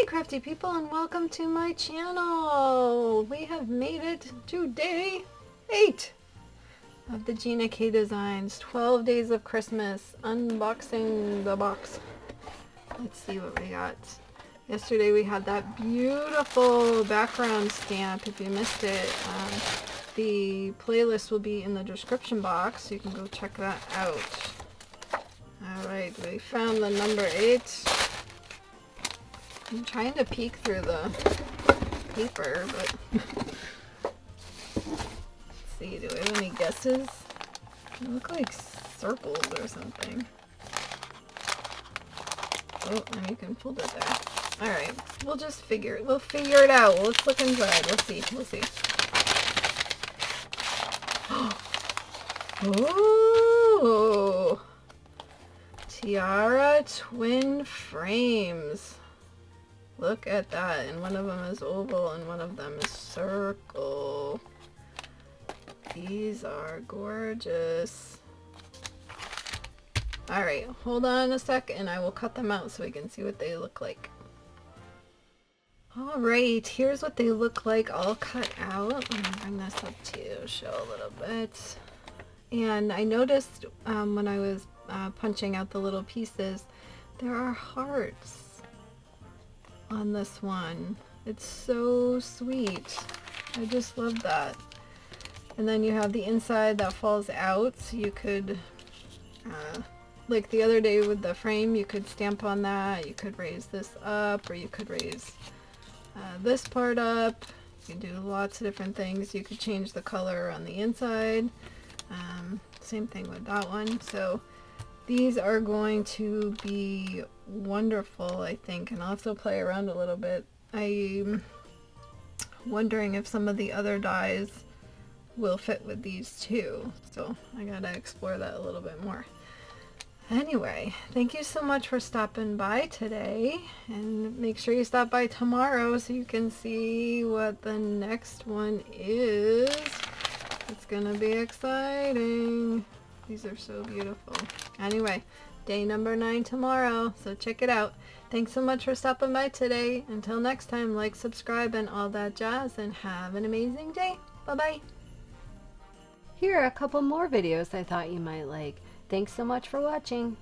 Hey crafty people, and welcome to my channel. We have made it to day 8 of the Gina K Designs 12 Days of Christmas unboxing the box. Let's see what we got. Yesterday we had that beautiful background stamp. If you missed it, the playlist will be in the description box, so you can go check that out. Alright, we found the number 8. I'm trying to peek through the paper, but let's see, do we have any guesses? They look like circles or something. Oh, and you can fold it there. Alright, we'll figure it out. Let's look inside. We'll see. Oh! Tiara twin frames. Look at that, and one of them is oval and one of them is circle. These are gorgeous. Alright, hold on a sec and I will cut them out so we can see what they look like. Alright, here's what they look like all cut out. Let me bring this up to show a little bit. And I noticed when I was punching out the little pieces, there are hearts on this one. It's so sweet. I just love that. And then you have the inside that falls out, so you could like the other day with the frame, you could stamp on that, you could raise this up, or you could raise this part up. You can do lots of different things. You could change the color on the inside. Same thing with that one. So these are going to be wonderful, I think, and I'll also play around a little bit. I'm wondering if some of the other dies will fit with these too, so I gotta explore that a little bit more. Anyway, thank you so much for stopping by today, and make sure you stop by tomorrow so you can see what the next one is. It's gonna be exciting. These are so beautiful. Anyway, day number 9 tomorrow, so check it out. Thanks so much for stopping by today. Until next time, like, subscribe, and all that jazz, and have an amazing day. Bye-bye. Here are a couple more videos I thought you might like. Thanks so much for watching.